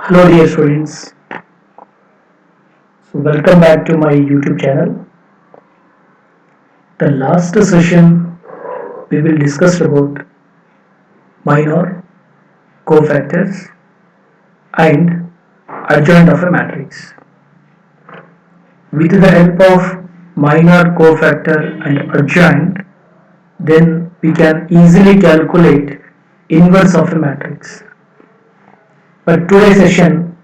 Hello dear students, so welcome back to my YouTube channel. The last session we will discuss about minor cofactors and adjoint of a matrix. With the help of minor cofactor and adjoint, then we can easily calculate inverse of a matrix. But today's session,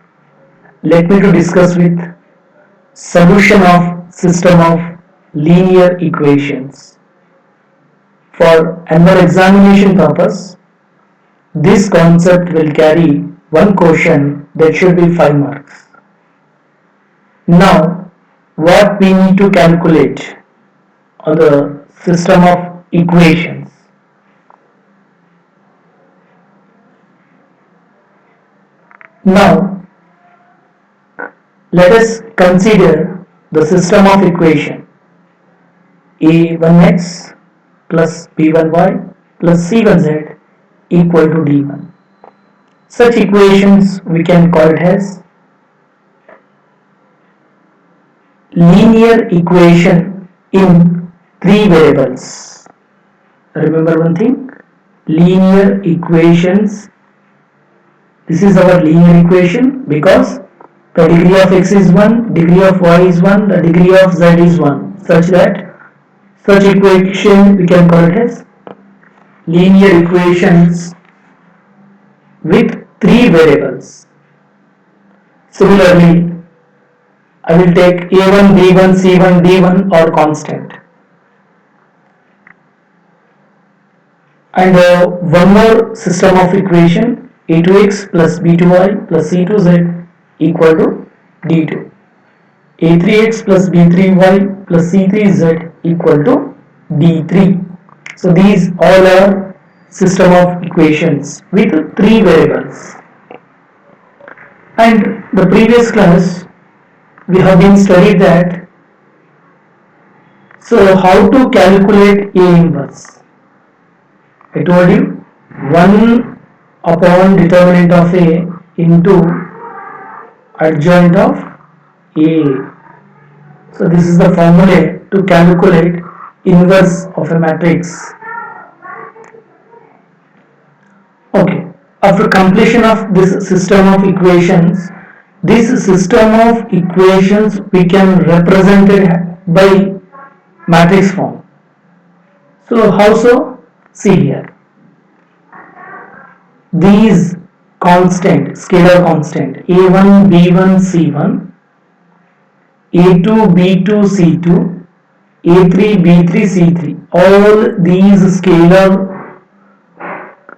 let me to discuss with solution of system of linear equations. For annual examination purpose, this concept will carry one question that should be 5 marks. Now, what we need to calculate on the system of equations. Now, let us consider the system of equation a1x plus b1y plus c1z equal to d1. Such equations we can call it as linear equation in 3 variables. Remember one thing, linear equations, this is our linear equation because the degree of x is 1, degree of y is 1, the degree of z is 1, such that such equation we can call it as linear equations with 3 variables. Similarly, I will take a1, b1, c1, d1 or constant. And one more system of equation a2x plus b2y plus c2z equal to d2. a3x plus b3y plus c3z equal to d3. So these all are system of equations with 3 variables. And the previous class we have been studied that. So how to calculate A inverse? I told you 1 upon determinant of A into adjoint of A. So this is the formula to calculate inverse of a matrix. Okay, after completion of this system of equations, this system of equations we can represent it by matrix form. So how so? See here. These constant, scalar constant a1, b1, c1, a2, b2, c2, a3, b3, c3, all these scalar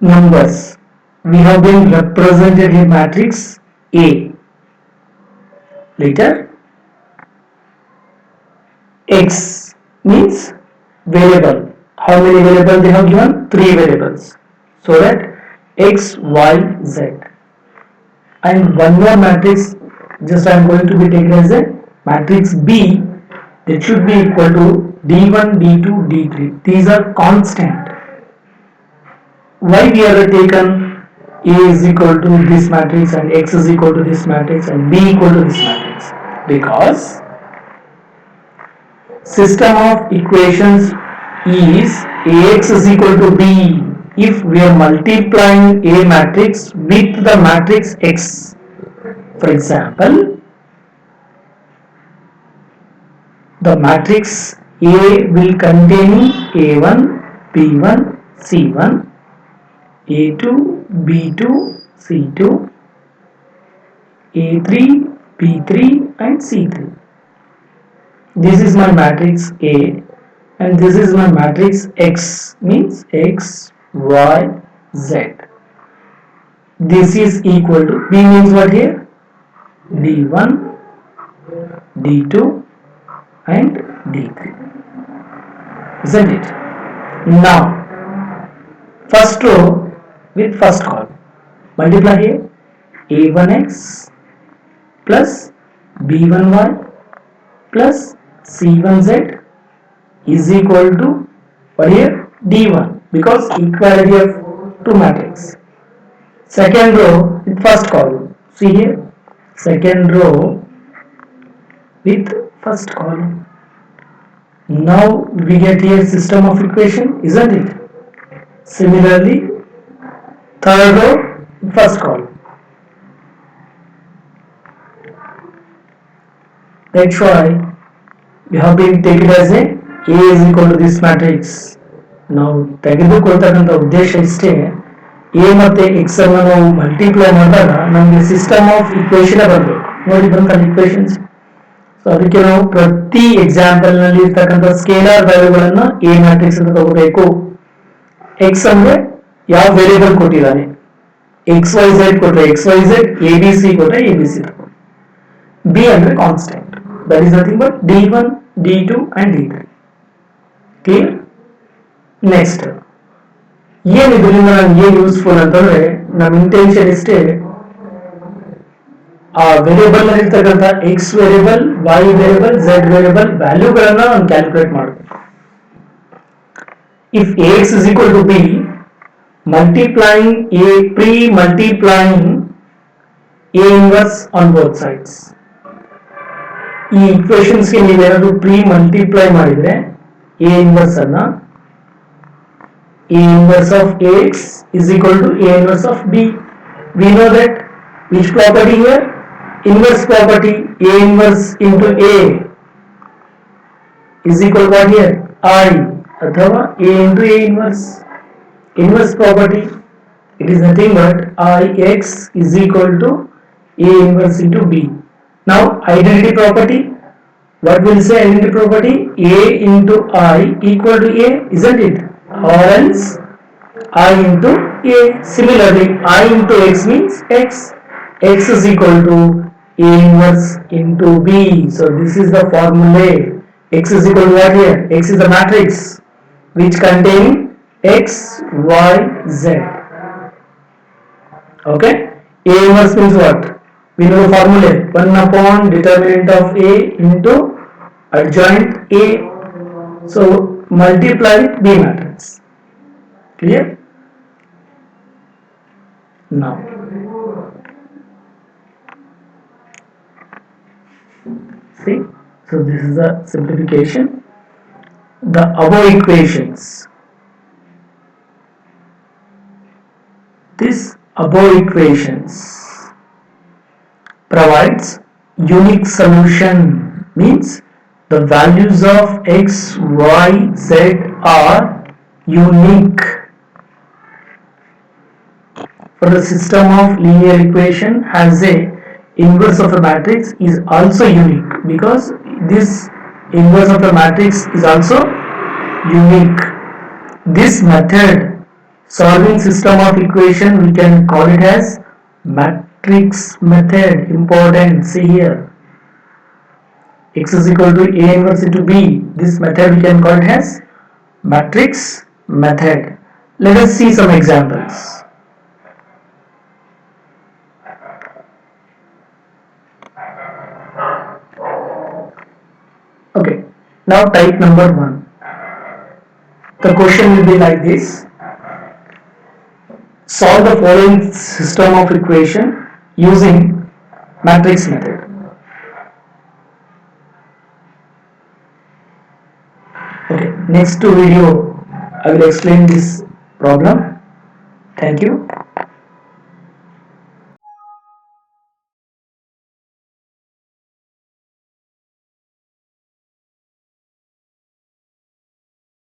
numbers we have been represented in matrix A. Later, x means variable. How many variables they have given? 3 variables. So that x, y, z. And one more matrix, just I am going to be taken as a matrix B, that should be equal to d1, d2, d3. These are constant. Why we have taken A is equal to this matrix and x is equal to this matrix and b equal to this matrix? Because system of equations is Ax is equal to b if we are multiplying A matrix with the matrix X. For example, the matrix A will contain A1, B1, C1, A2, B2, C2, A3, B3 and C3. This is my matrix A and this is my matrix X, means X, Y, Z. This is equal to, B means what here? D1, D2 and D3. Isn't it? Now, first row with first column. Multiply here A1X plus B1Y plus C1Z is equal to what here? D1, because equality of two matrix. Second row with first column. See here, second row with first column. Now we get here system of equation, isn't it? Similarly, third row, first column. That's why we have been taken as A is equal to this matrix. ನಾವು ತೆಗೆದುಕೊಳ್ತಕ್ಕಂಥ ಉದ್ದೇಶ ಇಷ್ಟೇ, A ಮತ್ತೆ X ಅನ್ನು ನಾವು multiply ಮಾಡಿದಾಗ ನಮಗೆ system of equation ಬರಬೇಕು. ನೋಡಿ ಬಂತಲ್ಲ ಇಕ್ವೇಶನ್ಸ್. ಸೊ ಅದಕ್ಕೆ ನಾವು ಪ್ರತಿ ಎಕ್ಸಾಂಪಲ್ ನಲ್ಲಿ ಇರ್ತಕ್ಕಂಥ ಸ್ಕೇಲಾರ್ ವ್ಯಾಲ್ಯೂಗಳನ್ನ ಎ ಮ್ಯಾಟ್ರಿಕ್ಸ್ ಅಂತ ತಗೋಬೇಕು. ಎಕ್ಸ್ ಅಂದ್ರೆ ಯಾವ ವೇರಿಯಬಲ್ ಕೊಟ್ಟಿದ್ದಾನೆ, ಎಕ್ಸ್ ವೈ ಝೆಡ್ ಕೊಟ್ರೆ X Y Z, A B C ಕೊಟ್ರೆ ಎ ಬಿ ಸಿ ತಗೋ. ಬಿ ಅಂದ್ರೆ constant, that is nothing but d1, d2 and d3. Clear? Next, ಏನು ಇದರಿಂದ ನಮ್ಗೆ ಏನು ಯೂಸ್ಫುಲ್ ಅಂತಂದ್ರೆ, ನಮ್ಮ ಇಂಟೆನ್ಷನ್ ಇಷ್ಟೇ, ಆ ವೇರಿಯಬಲ್ ನಲ್ಲಿ ಇರ್ತಕ್ಕಂಥ X variable, Y variable, Z variable ವ್ಯಾಲ್ಯೂಗಳನ್ನ ನಾನು ಕ್ಯಾಲ್ಕುಲೇಟ್ ಮಾಡಬೇಕು. If ax is equal to b, multiplying a, pre-multiplying a inverse on both sides. ಈ ಇಕ್ವೇಶನ್ಸ್ ಗೆ ನೀವೇನಾದ್ರೂ ಪ್ರೀ ಮಲ್ಟಿಪ್ಲೈ ಮಾಡಿದ್ರೆ ಎ ಇನ್ವರ್ಸ್ ಅನ್ನ, A inverse of X is equal to A inverse of B. We know that which property here, inverse property, A inverse into A is equal what here, I, ಅಥವಾ A into A inverse. Inverse property, it is nothing but ix is equal to a inverse into b. Now identity property, what will say identity property, a into I equal to a, isn't it? Or else I into a. Similarly, I into x means x. X is equal to a inverse into b. So this is the formula. X is equal to what here? X is the matrix which contain x, y, z. Okay? A inverse means what? We know the formula, 1 upon determinant of A into adjoint A. So multiply B matrix. Clear? Now see, so this is the simplification. The above equations, this above equations provides unique solution, means the values of x, y, z are unique. For the system of linear equation has a inverse of a matrix is also unique, because this inverse of a matrix is also unique. This method, solving system of equation, we can call it as matrix method. Important, see here, x is equal to a inverse into b. This method we can call it as matrix method. Let us see some examples. Okay, now type number 1. The question will be like this: solve the following system of equation using matrix method. Okay, next video I will explain this problem. Thank you.